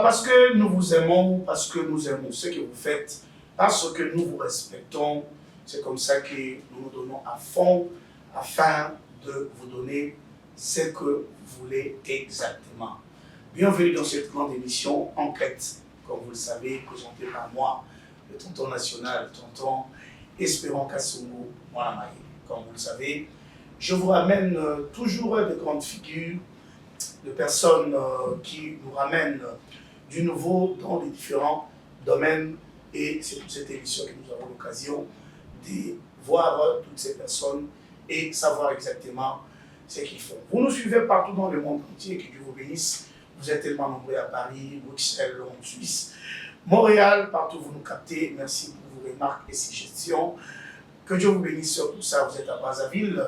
parce que nous vous aimons, parce que nous aimons ce que vous faites, parce que nous vous respectons, c'est comme ça que nous nous donnons à fond afin de vous donner ce que vous voulez exactement. Bienvenue dans cette grande émission Enquête, comme vous le savez, présentée par moi, le tonton national, tonton Espérant Kassongo, Mwanamaye. Comme vous le savez, je vous ramène toujours de grandes figures, de personnes qui nous ramènent du nouveau dans les différents domaines. Et c'est pour cette émission que nous avons l'occasion de voir toutes ces personnes et savoir exactement ce qu'ils font. Vous nous suivez partout dans le monde entier, que Dieu vous bénisse. Vous êtes tellement nombreux à Paris, Bruxelles, Londres, Suisse, Montréal, partout vous nous captez. Merci pour vos remarques et suggestions. Que Dieu vous bénisse sur tout ça. Vous êtes à Brazzaville,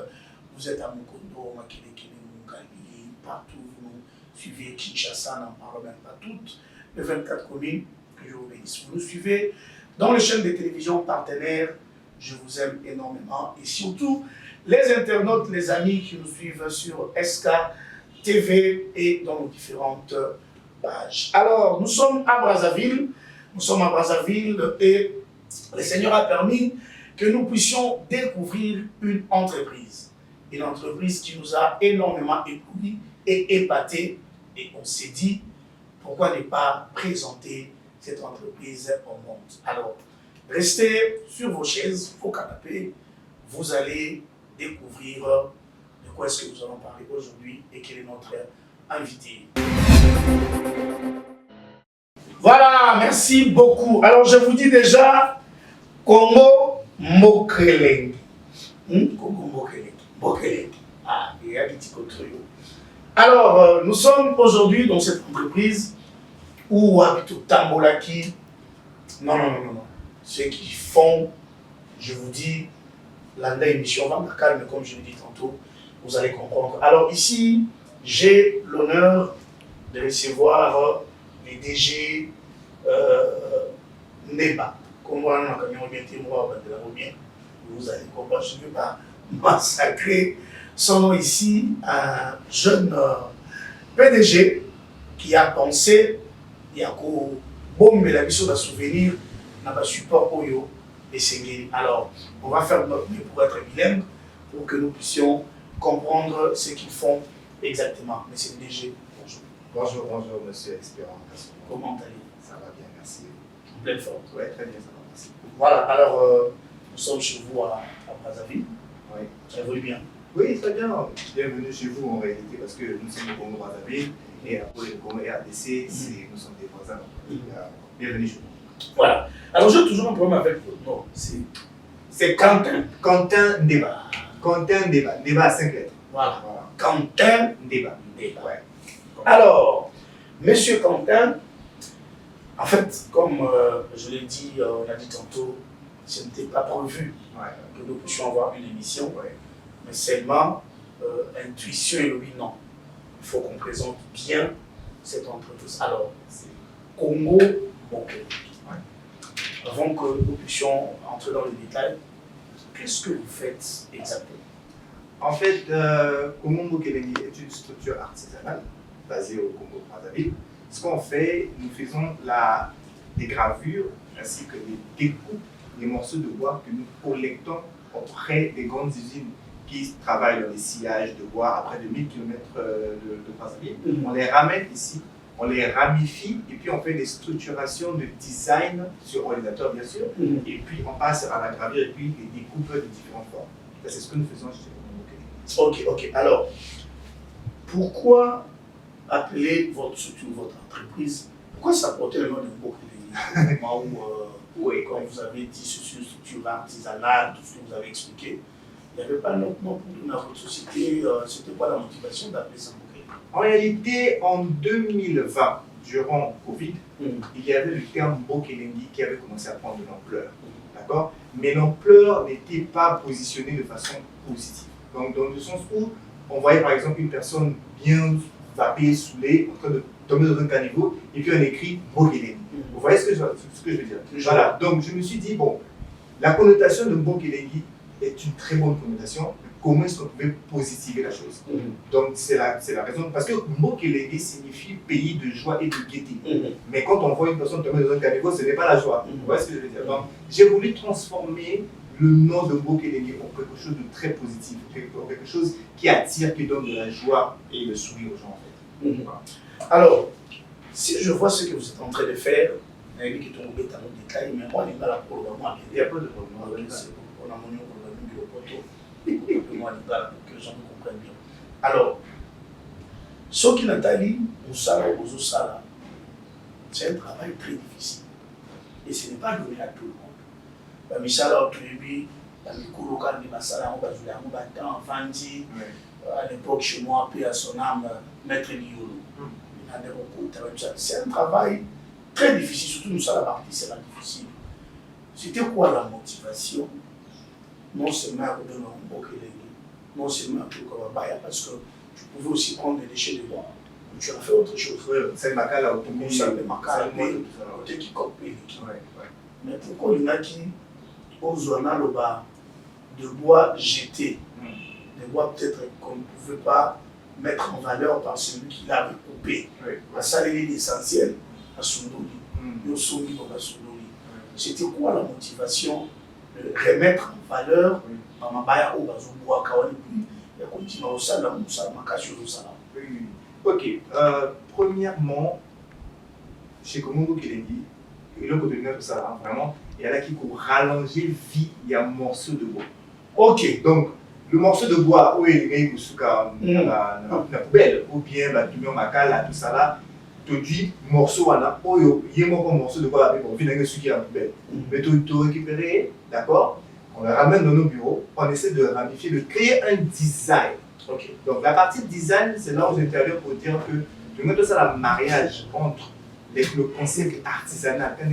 vous êtes à Mukondo, Makelekele, Mungali, partout vous nous suivez. Kinshasa, n'en parle même pas toutes, les 24 communes. Que Dieu vous bénisse. Vous nous suivez dans les chaînes de télévision partenaires. Je vous aime énormément. Et surtout, les internautes, les amis qui nous suivent sur SK TV et dans nos différentes pages. Alors, nous sommes à Brazzaville. Nous sommes à Brazzaville et le Seigneur a permis que nous puissions découvrir une entreprise. Une entreprise qui nous a énormément ébloui et épaté. Et on s'est dit, pourquoi ne pas présenter cette entreprise au monde? Alors, restez sur vos chaises, vos canapés. Vous allez découvrir de quoi est-ce que nous allons parler aujourd'hui et quel est notre invité. Voilà, merci beaucoup. Alors, je vous dis déjà, Congo Mokeleng. Congo Mokeleng. Mokeleng. Ah, il y a des petits contrôles. Alors, nous sommes aujourd'hui dans cette entreprise où habitent Tambolaki. Non. Ceux qui font, je vous dis, l'anda émission va me calme, comme je l'ai dit tantôt, vous allez comprendre. Alors ici, j'ai l'honneur de recevoir les DG Neba. Comme vous allez comprendre, je ne vais pas massacrer son nom ici, un jeune PDG qui a pensé, il y a bon, mais la mission de souvenir n'a pas support pour eux. Alors, on va faire notre mieux pour être bilingue, pour que nous puissions comprendre ce qu'ils font exactement. Monsieur le DG, bonjour. Bonjour, monsieur Espérant. Comment allez-vous? Ça va bien, merci. En pleine forme. Oui, très bien, ça va, merci. Voilà, alors nous sommes chez vous à Brazzaville. Oui. Ça évolue bien? Oui, très bien. Bienvenue chez vous en réalité, parce que nous sommes au Congo Brazzaville et pour le Congo RDC, nous sommes des voisins. Bienvenue chez vous. Voilà. Alors j'ai toujours un problème avec votre nom. C'est Quentin. Quentin Ndeba. Quentin Ndeba. Ndeba à 5 lettres. Voilà. Quentin Ndeba. Ouais. Alors, monsieur Quentin, en fait, comme je l'ai dit, on a dit tantôt, ce n'était pas prévu que nous puissions avoir une émission, mais seulement intuition et le non. Il faut qu'on présente bien cette entreprise. Alors, c'est Congo Mokeleng. Avant que nous puissions entrer dans les détails, qu'est-ce que vous faites exactement? En fait, Congo Mokeleng est une structure artisanale basée au Congo Brazzaville. Ce qu'on fait, nous faisons des gravures ainsi que des découpes des morceaux de bois que nous collectons auprès des grandes usines qui travaillent dans les sillages de bois à près de 1000 km de Brazzaville. On les ramène ici. On les ramifie et puis on fait des structurations de design sur ordinateur bien sûr. Et puis on passe à la gravure et puis les découpes de différentes formes. C'est ce que nous faisons chez Congo Mokeleng. Ok. Alors, pourquoi appeler votre structure, votre entreprise, pourquoi ça portait le nom de Mokeleng? Oui, comme vous avez dit, c'est une structure artisanale, tout ce que vous avez expliqué. Il n'y avait pas notre nom pour donner à votre société. C'était quoi la motivation d'appeler ça Mokeleng? En réalité, en 2020, durant Covid, il y avait le terme Mokelengi qui avait commencé à prendre de l'ampleur. D'accord? Mais l'ampleur n'était pas positionnée de façon positive. Donc, dans le sens où on voyait par exemple une personne bien vapée, saoulée, en train de tomber dans un caniveau, et puis on écrit Mokeleng. Vous voyez ce que je veux dire? Voilà. Donc, je me suis dit, bon, la connotation de Mokelengi est une très bonne connotation. comment est-ce qu'on pouvait positiver la chose. Donc c'est la raison, parce que Mbokelenge signifie pays de joie et de gaieté. Mais quand on voit une personne tomber dans un caniveau, ce n'est pas la joie. Vous voyez ce que je veux dire? Donc j'ai voulu transformer le nom de Mbokelenge en quelque chose de très positif, quelque chose qui attire, qui donne de la joie et le sourire aux gens en fait. Voilà. Alors, si je vois ce que vous êtes en train de faire, mais moi, il n'y a pas pour Il n'y a pas de problème. on a mon pour que les gens comprennent bien. Alors, ce qui Nathalie, c'est un travail très difficile. Et ce n'est pas donné à tout le monde. Misala Otuebi, Mikouroka, Masala, on va jouer à Moubatin, Fandi, à l'époque chez moi, puis à son âme, Maître Liolo. C'est un travail très difficile, surtout nous, ça la partie, c'est la difficile. C'était quoi la motivation? Non seulement à redonner un Mbokelenge, non seulement pour Kababaya, parce que tu pouvais aussi prendre des déchets de bois. Tu as fait autre chose. Oui, c'est le Makala autour ça, le Makala, côté qui copie l'équipe. Mais pourquoi il y en a qui, aux zones de bois jetés, des bois peut-être qu'on ne pouvait pas mettre en valeur par celui qui l'avait coupé. Ça, c'est l'essentiel à Sundoli. C'était quoi la motivation de remettre en valeur par Mabaya au Bazoboua Kawani et continuer au Salam, au Salam, au Salam. Ok. Premièrement, chez Mbokelenge, il y a un côté de ça, vraiment, il y a là qui pour rallonger vie, il y a un morceau de bois. Ok, donc le morceau de bois, où il y a la poubelle, ou bien la tumion makala, tout ça là, tu dis morceau, il y a un morceau de bois, on vient de ce qui est la poubelle. Mais tu récupères, d'accord, on le ramène dans nos bureaux, on essaie de ramifier, de créer un design. Ok, donc la partie design, c'est là où j'interviens pour dire que tu mets tout ça le mariage entre le concept artisanal, quand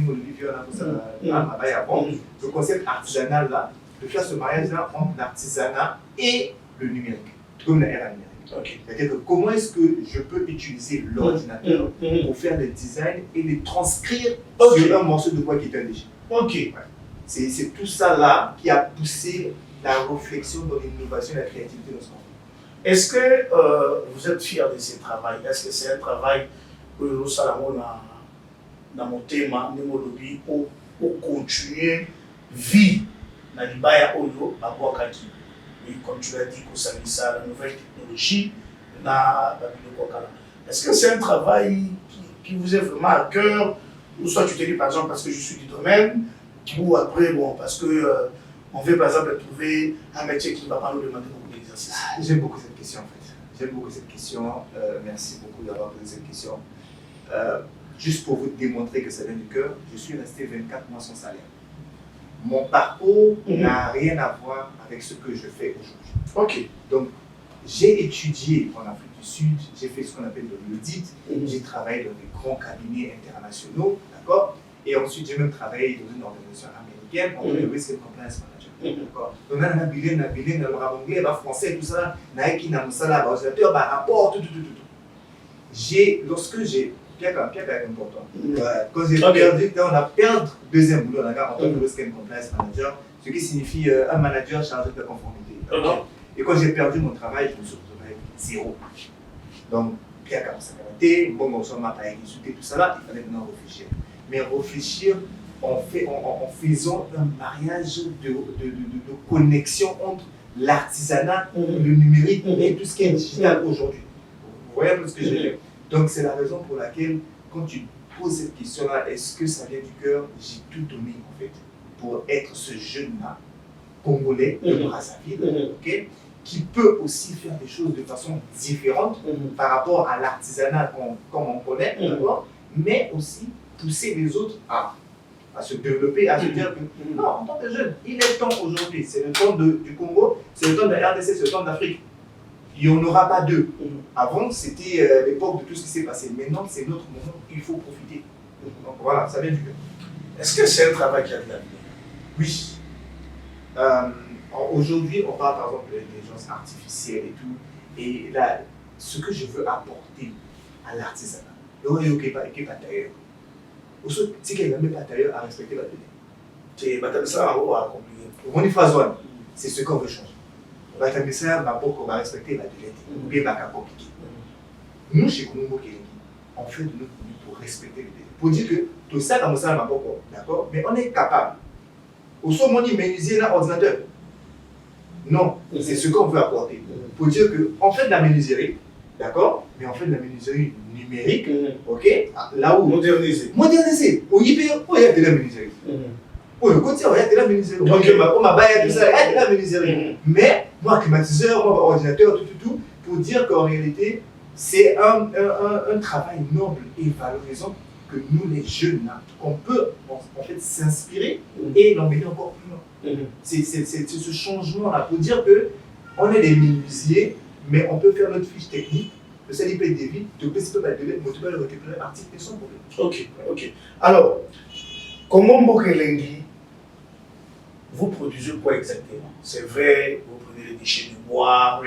le concept artisanal là, de faire ce mariage là entre l'artisanat et le numérique, comme la RA numérique. Okay. C'est-à-dire que comment est-ce que je peux utiliser l'ordinateur pour faire des designs et les transcrire sur un morceau de bois qui est un déchet. Ok. Ouais. C'est tout ça là qui a poussé la réflexion dans l'innovation et la créativité dans ce monde. Est-ce que vous êtes fier de ce travail? Est-ce que c'est un travail que nous allons dans mon thème, pour continuer vie dans l'Ibaya Oyo, à Boakaki? Et comme tu l'as dit, ça, la nouvelle technologie, est-ce que c'est un travail qui vous est vraiment à cœur? Ou soit tu te dis par exemple parce que je suis du domaine, ou après, bon, parce que on veut par exemple trouver un métier qui ne va pas nous demander beaucoup d'exercice. J'aime beaucoup cette question en fait. J'aime beaucoup cette question. Merci beaucoup d'avoir posé cette question. Juste pour vous démontrer que ça vient du cœur, je suis resté 24 mois sans salaire. Mon parcours n'a rien à voir avec ce que je fais aujourd'hui. Ok. Donc, j'ai étudié en Afrique du Sud, j'ai fait ce qu'on appelle de l'audit, j'ai travaillé dans des grands cabinets internationaux, d'accord? Et ensuite, j'ai même travaillé dans une organisation américaine en tant que Risk and Compliance Manager. D'accord? Donc, on a bilingue, anglais, français, tout ça, naïki, namusala, ordinateur, rapport, tout. Lorsque j'ai Pierre est important. Quand j'ai perdu, on a perdu deuxième boulot en tant que Risk and Compliance Manager, ce qui signifie un manager chargé de la conformité. Et quand j'ai perdu mon travail, je me suis retrouvé avec zéro. Donc, Pierre commence à m'arrêter, bon, on s'en m'a pas insulté, tout ça là, il fallait maintenant réfléchir. Mais réfléchir en faisant un mariage de connexion entre l'artisanat, le numérique et tout ce qui est digital aujourd'hui. Vous voyez un peu ce que j'ai dit? Donc, c'est la raison pour laquelle, quand tu poses cette question-là, est-ce que ça vient du cœur? J'ai tout donné, en fait, pour être ce jeune-là, congolais de Brazzaville, okay, qui peut aussi faire des choses de façon différente par rapport à l'artisanat comme on connaît, mais aussi pousser les autres à se développer, à se dire que non, en tant que jeune, il est temps aujourd'hui, c'est le temps du Congo, c'est le temps de la RDC, c'est le temps d'Afrique. Il n'y en aura pas deux. Avant, c'était l'époque de tout ce qui s'est passé. Maintenant, c'est notre moment, il faut profiter. Donc voilà, ça vient du cœur. Est-ce que c'est un travail qui a de l'avenir? Oui. Aujourd'hui, on parle par exemple de l'intelligence artificielle et tout. Et là, ce que je veux apporter à l'artisanat, le qui n'est pas tailleur. Aussi, c'est qu'il n'est pas tailleur à respecter la donnée. C'est ça, on va accomplir. On y phase one, c'est ce qu'on veut changer. Batamisa, on va respecter la délai, ou bien va compliquer. Nous, chez Komombo Kelengi, on fait de notre mieux pour respecter les délais. Pour dire que tout ça, comme ça, d'accord, mais on est capable. Au sommet, on dit menuisier l'ordinateur. Non, c'est ce qu'on veut apporter. Pour dire qu'on fait de la menuiserie, d'accord, mais on fait de la menuiserie numérique, ok, là où. Moderniser. Moderniser. Au y a de la menuiserie. Au côté, il y a de la menuiserie. On m'a baillé tout ça, il y a de la menuiserie. Mais, moi, climatiseur, moi, ordinateur, tout, pour dire qu'en réalité, c'est un travail noble et valorisant que nous, les jeunes, on peut en fait s'inspirer et l'emmener encore plus loin. C'est ce changement-là pour dire qu'on est des menuisiers, mais on peut faire notre fiche technique, le CDP David, tu peux le récupérer l'article sans problème. Ok. Alors, Komombo Kelengi, vous produisez quoi exactement? C'est vrai, vous prenez les déchets de bois,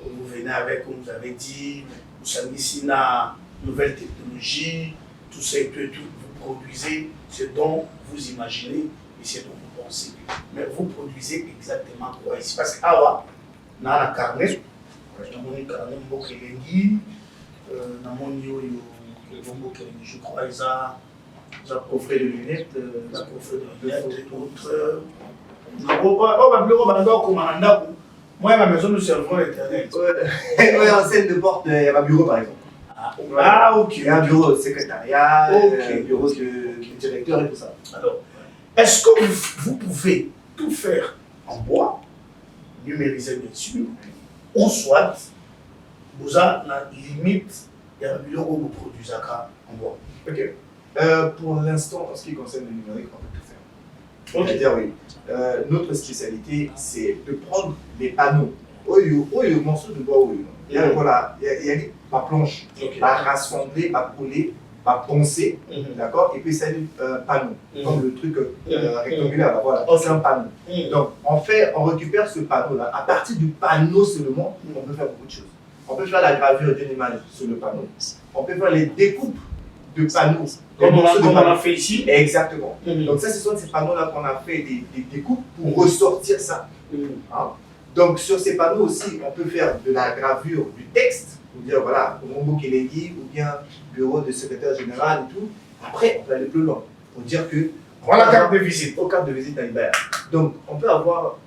vous venez avec, comme vous avez dit, vous savez ici la nouvelle technologie, tout ça et tout, vous produisez ce dont vous imaginez et ce dont vous pensez. Mais vous produisez exactement quoi ici? Parce que awa, dans la carnet, Komombo Kelengi, dans mon yo, Komombo Kelengi, je crois, ils ont coffret de lunettes, la coffret de lunettes et autres. Moi, ma maison, nous servons l'Internet. Oui, en scène de porte, il y a un bureau par exemple. Ok. Il y a un bureau de secrétariat, un bureau de directeur et tout ça. Alors, est-ce que vous pouvez tout faire en bois, numériser bien sûr, ou soit, vous avez la limite, il y a un bureau où vous produisez en bois? Ok. Pour l'instant, en ce qui concerne le numérique, on peut tout faire. Ok. C'est-à-dire, oui. Notre spécialité, c'est de prendre les panneaux. Il morceau de bois, il y a ma planche, ma rassembler, ma coller, ma poncer, d'accord, et puis c'est un panneau, comme le truc rectangulaire, voilà, c'est un panneau. Donc, on récupère ce panneau-là. À partir du panneau seulement, on peut faire beaucoup de choses. On peut faire la gravure d'une image sur le panneau. On peut faire les découpes de panneaux. Comme on a fait ici. Exactement. Donc ça, ce sont ces panneaux-là qu'on a fait des découpes pour ressortir ça. Hein? Donc sur ces panneaux aussi, on peut faire de la gravure du texte, pour dire voilà, Komombo Kelengi ou bien bureau de secrétaire général et tout. Après, on peut aller plus loin pour dire que voilà, carte de visite. Aux cartes de visite à Iber. Donc on peut avoir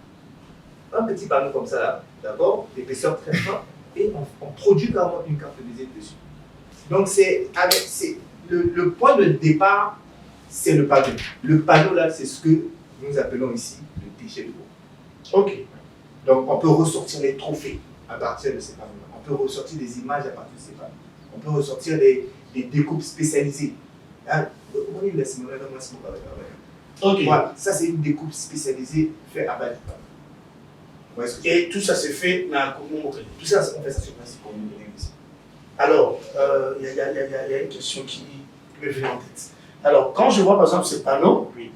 un petit panneau comme ça là, d'accord, d'épaisseur très fin, et on produit carrément une carte de visite dessus. Donc le point de départ, c'est le panneau. Le panneau là, c'est ce que nous appelons ici le déchet de bois. Ok. Donc on peut ressortir les trophées à partir de ces panneaux. On peut ressortir des images à partir de ces panneaux. On peut ressortir des découpes spécialisées. Hein? Ok. Voilà, ça c'est une découpe spécialisée faite à base du panneau. Et tout ça c'est fait dans Komombo Kelengi. Tout ça, on fait ça sur place pour nous donner ici. Alors, il y a une question qui me vient en tête. Alors, quand je vois par exemple ces panneaux, Oui.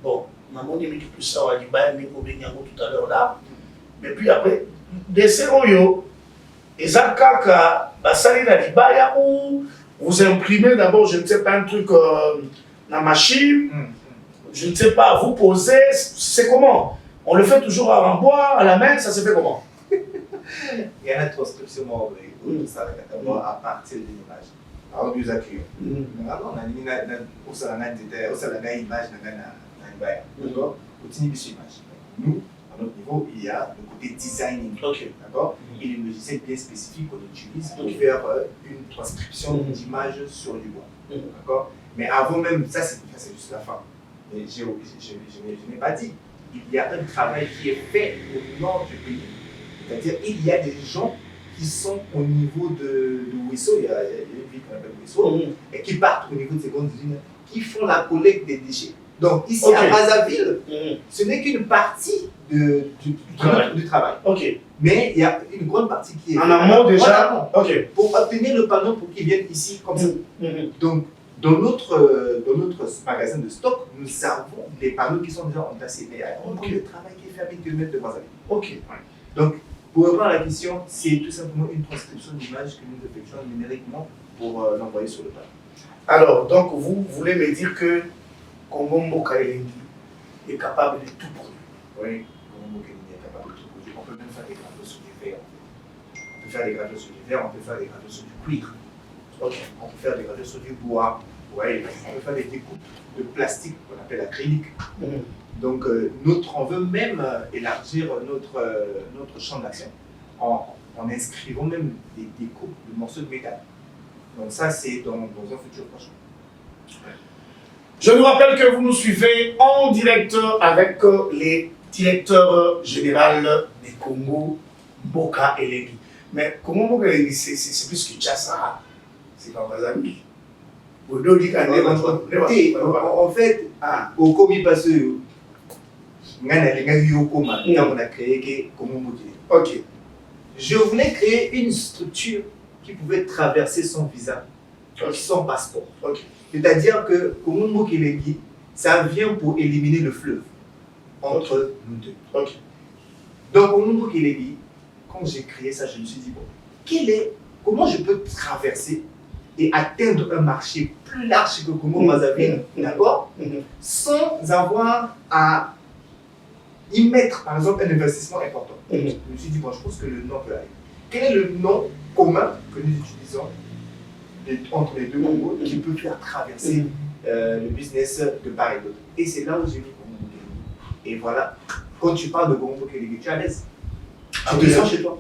bon, maman dit que plus ça, on va dire, tout à l'heure là, mais puis après, des séroyo, et ça, kaka, basali na libaya ou vous imprimez d'abord, je ne sais pas, un truc dans la machine, je ne sais pas, vous posez, c'est comment? On le fait toujours en bois, à la main, ça se fait comment? Il y a une transcription à partir de l'image. Alors, nous accueillons. On a une image d'accord? Nous, à notre niveau, il y a le côté designing. D'accord? Et les logiciels bien spécifiques qu'on utilise pour faire une transcription d'image sur du bois. D'accord? Mais avant même, ça c'est juste la fin. Mais je n'ai pas dit. Il y a un travail qui est fait au nord du pays. C'est-à-dire il y a des gens qui sont au niveau de Ouesso, il y a une ville qu'on appelle Ouesso, et qui partent au niveau de ces grandes usines, qui font la collecte des déchets. Donc ici à Brazzaville, ce n'est qu'une partie du travail. Mais il y a une grande partie qui est en amont déjà. Pour obtenir le panneau pour qu'il vienne ici comme ça. Donc dans notre magasin de stock, nous avons des panneaux qui sont déjà entassés. Mais il y a un travail qui est fait à 10 km de Brazzaville. Donc pour répondre à la question, c'est tout simplement une transcription d'image que nous effectuons numériquement pour l'envoyer sur le panneau. Alors, donc vous voulez me dire que Komombo Kelengi est capable de tout produire? Oui, Komombo Kelengi est capable de tout produire. faire des gravures sur du verre. On peut faire des gravures sur du verre, on peut faire des gravures sur du cuir. Ok. On peut faire des gravures sur du bois. Ouais, on peut faire des découpes de plastique qu'on appelle acrylique. Donc, on veut même élargir notre champ d'action en inscrivant même des découpes de morceaux de métal. Donc ça, c'est dans un futur prochain. Ouais. Je vous rappelle que vous nous suivez en direct avec les directeurs généraux des Congo, Mboka Elengi. Mais comment Mboka Elengi, c'est plus que Tchassa. C'est pas vos amis. En fait, au Komi Passe, on a créé Ok. Je voulais créer une structure qui pouvait traverser son visa, son passeport. C'est-à-dire que Komombo Kelengi, ça vient pour éliminer le fleuve entre nous deux. Donc Komombo Kelengi, quand j'ai créé ça, je me suis dit, bon, comment je peux traverser et atteindre un marché plus large que Congo Brazzaville, d'accord, sans avoir à y mettre, par exemple, un investissement important. Je me suis dit, bon, je pense que le nom peut aller. Quel est le nom commun que nous utilisons entre les deux Congos qui peut faire traverser le business de part et d'autre? Et c'est là où j'ai mis Komombo Kelengi. Et voilà, quand tu parles de Komombo Kelengi, tu es à l'aise. Tu te sens chez toi.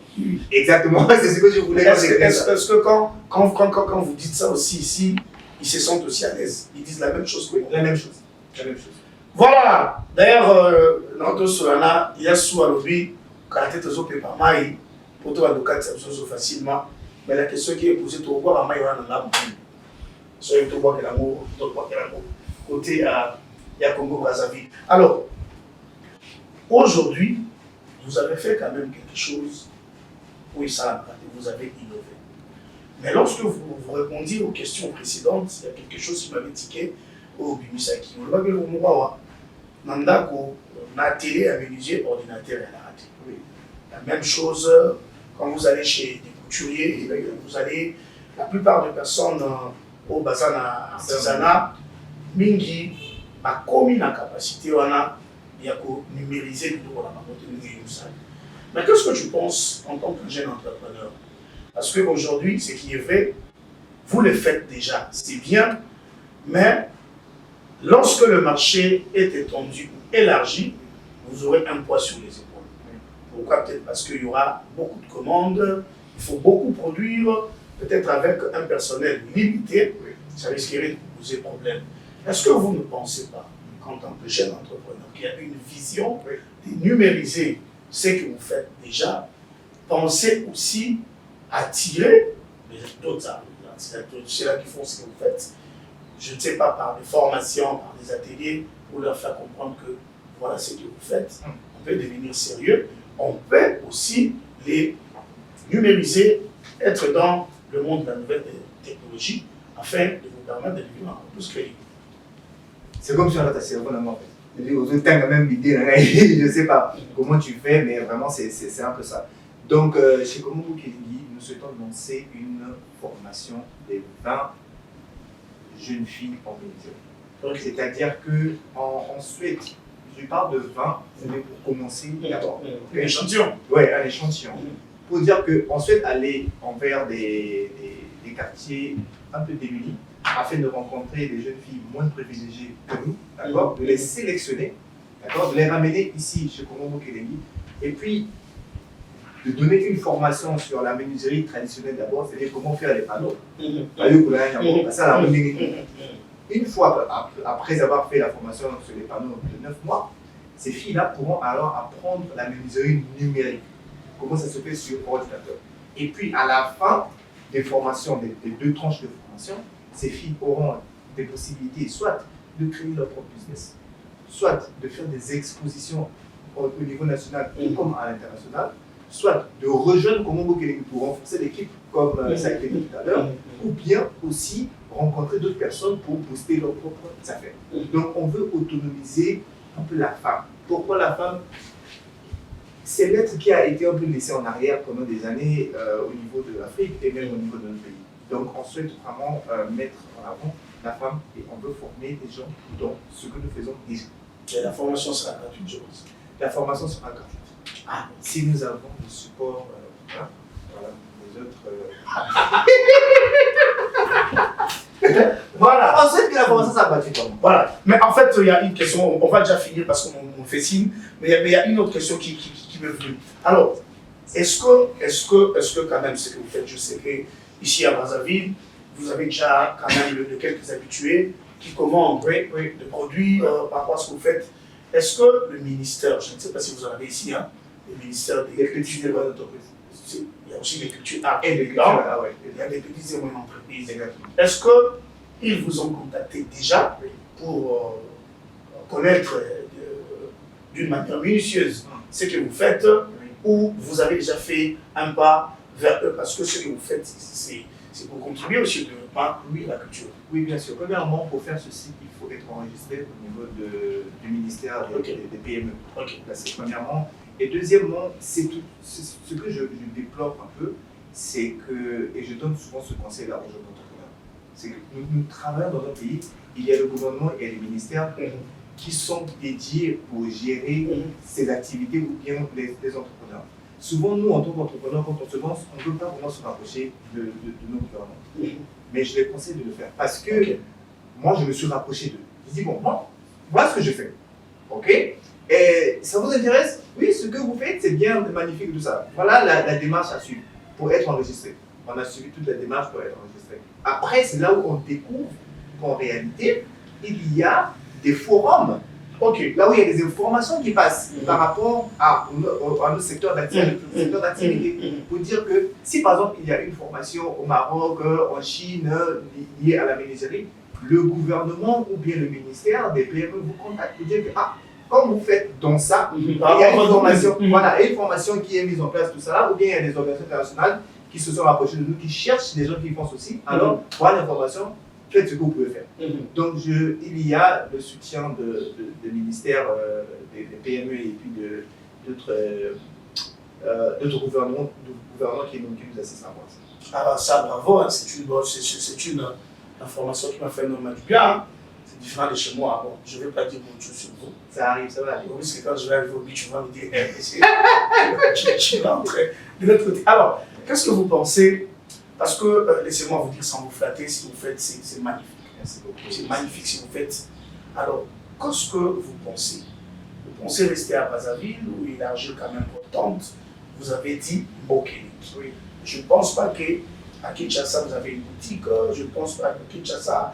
Exactement, c'est ce que je voulais dire. Est-ce que quand vous dites ça aussi ici, ils se sentent aussi à l'aise? Ils disent la même chose que vous? La même chose. Voilà. D'ailleurs, notre Solana, il y a sous Alobi, quand la tête est par maï, pour toi, le facilement. Mais la question qui est posée, tu vois, maï, on a un soyez tout bois que l'amour, côté, il y a Congo Brazzaville. Alors, aujourd'hui, vous avez fait quand même quelque chose où ça vous avez innové. Mais lorsque vous répondiez aux questions précédentes, il y a quelque chose qui m'avait tiqué au Bimisaki. Vous l'avez au Mouawa. Nandako, na télé, aménagé ordinateur et la radio. Oui. La même chose quand vous allez chez des couturiers, vous allez, la plupart des personnes au bazar artisanat, mingi, a commis la capacité, on a numériser le droit à la. Mais qu'est-ce que tu penses en tant que jeune entrepreneur? Parce qu'aujourd'hui, ce qui est vrai, vous le faites déjà, c'est bien, mais lorsque le marché est étendu ou élargi, vous aurez un poids sur les épaules. Pourquoi? Peut-être parce qu'il y aura beaucoup de commandes, il faut beaucoup produire, peut-être avec un personnel limité, ça risquerait de vous poser problème. Est-ce que vous ne pensez pas, en tant que jeune entrepreneur, qui a une vision de numériser ce que vous faites déjà, pensez aussi à attirer d'autres ceux-là qui font ce que vous faites, je ne sais pas, par des formations, par des ateliers, pour leur faire comprendre que voilà ce que vous faites, on peut devenir sérieux, on peut aussi les numériser, être dans le monde de la nouvelle technologie, afin de vous permettre de devenir encore plus crédible. C'est comme si on a ta cerveau dans en fait. Tu as quand même l'idée, je ne sais pas comment tu fais, mais vraiment c'est un peu ça. Donc chez Komombo Kelengi, nous souhaitons lancer une formation des 20 jeunes filles en métier. C'est-à-dire qu'on souhaite, je parle de 20, c'est pour commencer d'abord. Un échantillon. Oui, un échantillon. Pour dire qu'on souhaite aller envers des quartiers un peu démunis, afin de rencontrer des jeunes filles moins privilégiées que nous, d'accord, de les sélectionner, d'accord, de les ramener ici chez Komombo Kelengi, et puis de donner une formation sur la menuiserie traditionnelle d'abord, c'est-à-dire comment faire les panneaux. Une fois après avoir fait la formation sur les panneaux de 9 mois, ces filles-là pourront alors apprendre la menuiserie numérique, comment ça se fait sur ordinateur. Et puis à la fin des formations, des 2 tranches de formation, ces filles auront des possibilités soit de créer leur propre business, soit de faire des expositions au niveau national comme à l'international, soit de rejoindre Komombo Kelengi pour renforcer l'équipe comme ça a été dit tout à l'heure, ou bien aussi rencontrer d'autres personnes pour booster leurs propres affaires. Donc on veut autonomiser un peu la femme. Pourquoi la femme? C'est l'être qui a été un peu laissé en arrière pendant des années au niveau de l'Afrique et même au niveau de notre pays. Donc on souhaite vraiment mettre en avant la femme et on veut former des gens dans ce que nous faisons déjà. Et la formation sera gratuite, je pense. La formation sera gratuite. Ah. Si nous avons le support, voilà, les autres. Voilà. Ensuite, que la formation sera gratuite. Voilà. Mais en fait, il y a une question, on va déjà finir parce qu'on fait signe, mais il y a une autre question qui me vient. Alors, est-ce que quand même ce que vous faites, je sais que ici à Brazzaville, vous avez déjà quand même de quelques habitués qui commandent des produits par rapport à ce que vous faites. Est-ce que le ministère, je ne sais pas si vous en avez ici, hein, le ministère des cultures et moyennes entreprises, il y a aussi les cultures et les grands, il y a des petites et moyennes entreprises. Est-ce qu'ils vous ont contacté déjà pour connaître d'une manière minutieuse ce que vous faites, ou vous avez déjà fait un pas vers eux, parce que ce que vous faites, c'est pour contribuer aussi au développement de la culture? Oui, bien sûr. Premièrement, pour faire ceci, il faut être enregistré au niveau du ministère des PME. Là, c'est premièrement. Et deuxièmement, c'est tout. Ce que je déplore un peu, c'est que, et je donne souvent ce conseil-là aux jeunes entrepreneurs, c'est que nous travaillons dans un pays, il y a le gouvernement et les ministères qui sont dédiés pour gérer ces activités ou bien les entrepreneurs. Souvent, nous, en tant qu'entrepreneurs, quand on se lance, on ne peut pas vraiment se rapprocher de nos gouvernements. Mais je les conseille de le faire parce que moi, je me suis rapproché d'eux. Je dis, bon, moi, voilà ce que je fais. OK? Et ça vous intéresse? Oui, ce que vous faites, c'est bien, magnifique, tout ça. Voilà la démarche à suivre pour être enregistré. On a suivi toute la démarche pour être enregistré. Après, c'est là où on découvre qu'en réalité, il y a des forums. Là où il y a des informations qui passent par rapport à notre secteur d'activité. Pour dire que si par exemple il y a une formation au Maroc, en Chine, liée à la menuiserie, le gouvernement ou bien le ministère des PME vous contacte pour dire que comme vous faites dans ça, il y a une formation, une formation qui est mise en place, tout ça, ou bien il y a des organisations internationales qui se sont rapprochées de nous, qui cherchent des gens qui font ceci. Alors, voilà l'information. Faites ce que vous pouvez faire. Donc, il y a le soutien des ministères, des PME et puis d'autres gouvernements qui nous assistent à voir ça. Ah, ça, bravo, hein, c'est une information qui m'a fait énormément du bien. Hein. C'est différent de chez moi. Bon, je ne vais pas dire autre chose sur vous. Ça arrive, ça va aller. Parce que quand je vais arriver au but, tu vas me dire, je suis rentré de l'autre côté. Alors, qu'est-ce que vous pensez? Parce que, laissez-moi vous dire sans vous flatter, si vous faites, c'est magnifique. C'est magnifique si vous faites. Alors, qu'est-ce que vous pensez? Vous pensez rester à Brazzaville ou élargir quand même votre tente? Vous avez dit Mbokelenge. Oui. Je ne pense pas qu'à Kinshasa, vous avez une boutique. Je ne pense pas qu'à Kinshasa.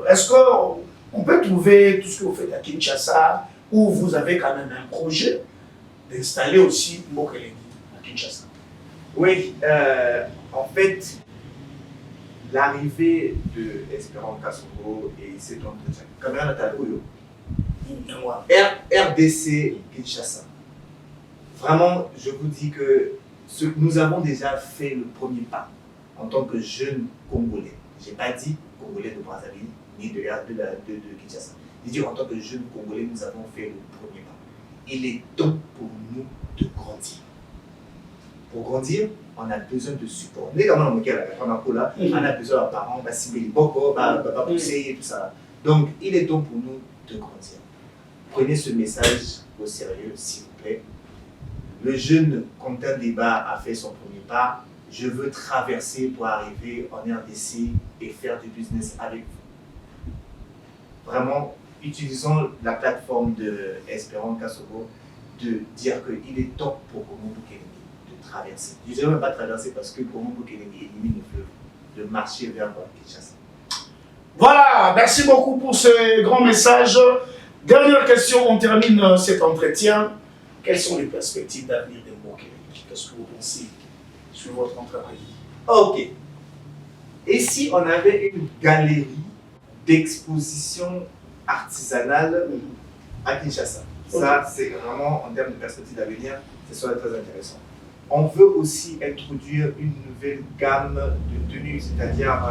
Est-ce qu'on peut trouver tout ce que vous faites à Kinshasa, ou vous avez quand même un projet d'installer aussi Mbokelenge à Kinshasa? Oui, en fait, l'arrivée de Espérance Kassongo et cet entretien, Caméra Nataloyo, RDC Kinshasa. Vraiment, je vous dis que nous avons déjà fait le premier pas en tant que jeunes Congolais. Je n'ai pas dit Congolais de Brazzaville ni de Kinshasa. Je dis en tant que jeunes Congolais, nous avons fait le premier pas. Il est temps pour nous de grandir. Pour grandir, on a besoin de support. On a besoin de parents, de pousser et tout ça. Donc, il est temps pour nous de grandir. Prenez ce message au sérieux, s'il vous plaît. Le jeune Quentin Débat a fait son premier pas. Je veux traverser pour arriver en RDC et faire du business avec vous. Vraiment, utilisons la plateforme de Espérance Kassongo de dire qu'il est temps pour Komo Bukelenge de traverser. Je ne dirais même pas traverser parce que Komo Bukelenge élimine le fleuve, de marcher vers Kinshasa. Voilà, merci beaucoup pour ce grand message. Dernière question, on termine cet entretien. Quelles sont les perspectives d'avenir de Mbokelenge? Qu'est-ce que vous pensez sur votre entreprise? Ok. Et si on avait une galerie d'exposition artisanale à Kinshasa? Ça, c'est vraiment, en termes de perspective d'avenir, ce serait très intéressant. On veut aussi introduire une nouvelle gamme de tenues, c'est-à-dire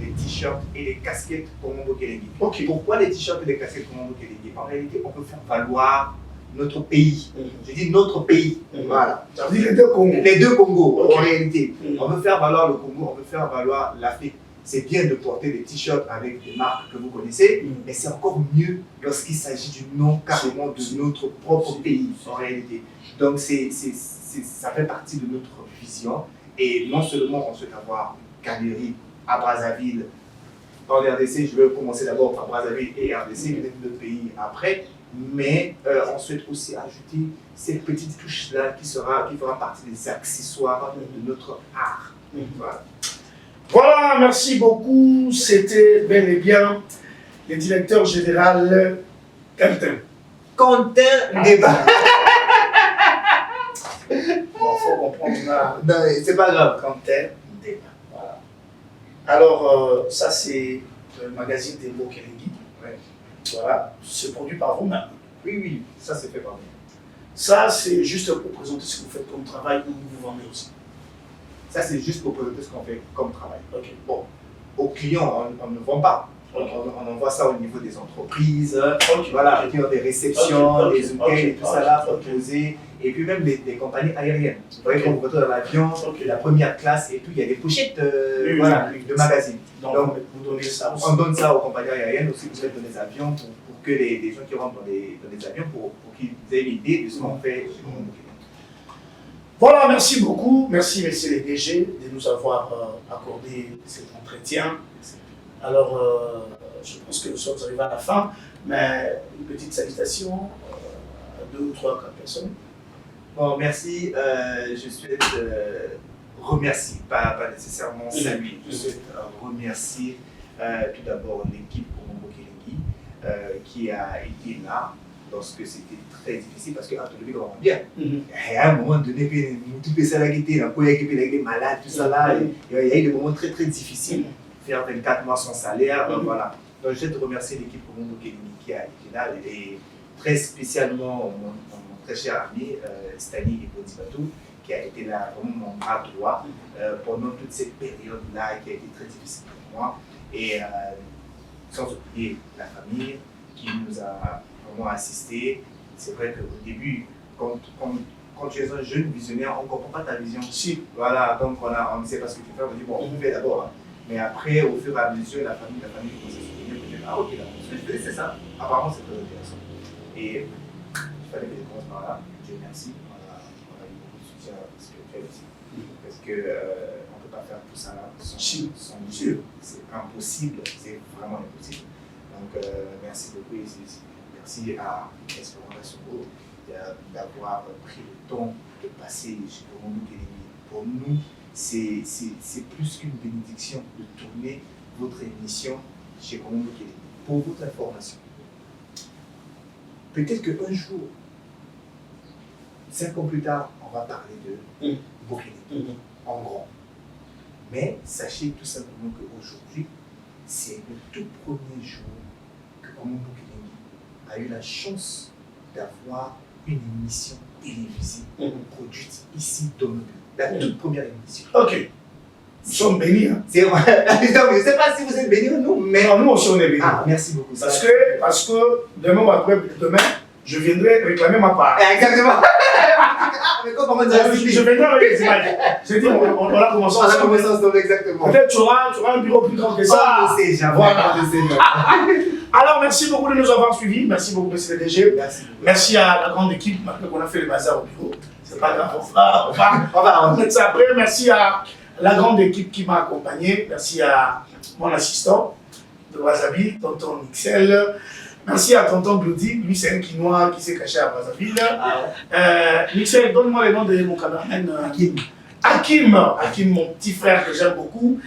les t-shirts et les casquettes Komo Bukelenge. Okay. Pourquoi les t-shirts et les casquettes Komo Bukelenge? En réalité, on peut faire valoir notre pays. Je dis notre pays. Voilà. Ça veut dire les deux Congos. Les deux Congos, en réalité. On veut faire valoir le Congo, on veut faire valoir l'Afrique. c'est bien de porter des t-shirts avec des marques que vous connaissez, mais c'est encore mieux lorsqu'il s'agit du nom carrément de notre propre pays en réalité. Donc ça fait partie de notre vision. Et non seulement on souhaite avoir une galerie à Brazzaville, en RDC, je vais commencer d'abord par Brazzaville et RDC, peut-être d'autres pays après, mais on souhaite aussi ajouter cette petite touche-là qui fera partie des accessoires de notre art. Voilà. Voilà, merci beaucoup. C'était bel et bien le directeur général Quentin. Quentin Débat. Bon, faut comprendre là. Non, c'est pas grave. Quentin Débat. Voilà. Alors, ça c'est le magazine des mots Kelengi. Ouais. Voilà, c'est produit par vous-même. Oui, ça c'est fait par nous. Ça, c'est juste pour présenter ce que vous faites comme travail ou vous vendez aussi. Ça c'est juste pour présenter ce qu'on fait comme travail. Ok. Bon, aux clients, on ne vend pas. Okay. On envoie ça au niveau des entreprises, Okay. voilà, qui ont des réceptions, des hôtels et tout ça là, Okay. proposés. Et puis même des compagnies aériennes. Vous voyez, quand vous retournez dans l'avion, Okay. la première classe et tout, il y a des pochettes Oui, voilà, oui. de magazines. Donc, vous donnez ça aussi. On donne ça aux compagnies aériennes aussi, vous êtes dans les avions, pour que les gens qui rentrent dans les avions, pour qu'ils aient l'idée de ce qu'on fait. Voilà, merci beaucoup. Merci, messieurs les DG, de nous avoir accordé cet entretien. Alors, je pense que nous sommes arrivés à la fin, mais une petite salutation à 2 ou 3 personnes. Bon, merci. Je souhaite remercier, pas nécessairement saluer, je souhaite remercier tout d'abord l'équipe Komombo Kelengi qui a été là lorsque c'était très difficile parce que Anthony comprend bien. Et à un moment donné, tout ça là qui était malade, tout ça là, il y a eu des moments très très difficiles. Faire 24 mois sans salaire, voilà. Donc je souhaite remercier l'équipe Komombo Kelengi qui a été là et très spécialement mon très cher ami Stani Ipodibatou qui a été là vraiment mon bras droit pendant toute cette période-là qui a été très difficile pour moi. Et sans oublier la famille qui nous a vraiment assistés. C'est vrai qu'au début, quand tu es un jeune visionnaire, on ne comprend pas ta vision. Si. Voilà, donc on ne sait pas ce que tu fais, on dit bon, on fait d'abord. Hein. Mais après, au fur et à mesure, la famille commence à se souvenir, peut-être, ah ok, là, ce que je faisais, c'est ça. Apparemment, c'est très intéressant. Et il fallait que je commence par là. Dieu merci. On a eu beaucoup de soutien spirituel aussi. Parce qu'on ne peut pas faire tout ça là sans Dieu. C'est impossible, c'est vraiment impossible. Donc, merci beaucoup. Et merci à Espérance Songo d'avoir pris le temps de passer chez Komombo Kelengi. Pour nous, c'est plus qu'une bénédiction de tourner votre émission chez Komombo Kelengi. Pour votre information, peut-être qu'un jour, 5 ans plus tard, on va parler de Kelengi en grand. Mais sachez tout simplement qu'aujourd'hui, c'est le tout premier jour que Komombo Kelengi a eu la chance d'avoir une émission télévisée produite ici dans nos bureaux. La toute première émission. Ok. Nous sommes bénis. Hein. C'est vrai. Je ne sais pas si vous êtes bénis ou non, mais. Non, nous aussi on est bénis. Ah, merci beaucoup. Parce que demain ou après demain, je viendrai réclamer ma part. Exactement. Mais comment on dit je viendrai avec les images. Je dis, on a commencé ensemble. On a commencé ensemble, exactement. Peut-être tu auras un bureau plus grand que ça. Ah, je sais, jamais. Voilà. Je sais, alors, merci beaucoup de nous avoir suivis. Merci beaucoup, monsieur le DG. Merci. Merci à la grande équipe, maintenant qu'on a fait le bazar au bureau. C'est pas grave, on va mettre ça après. Merci à la grande équipe qui m'a accompagné. Merci à mon assistant de Brazzaville, tonton Mixel. Merci à tonton Glody, lui c'est un Quinois qui s'est caché à Brazzaville. Mixel, donne-moi le nom de mon caméraman. Hakim, mon petit frère que j'aime beaucoup.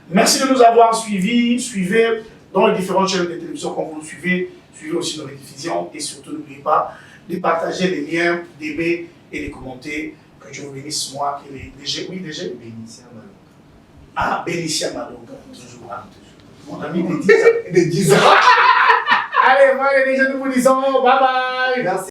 Merci de nous avoir suivis. Suivez dans les différentes chaînes de télévision quand vous nous suivez. Suivez aussi nos rediffusions et surtout n'oubliez pas de partager les liens, d'aimer et de commenter. Que Dieu vous bénisse, moi et les DG. Oui, DG. Bénicia Malonga. Ah, Bénicia Malonga, toujours. Mon ami de 10 ans. De 10 ans. Allez, moi les DG, nous vous disons bye bye. Merci.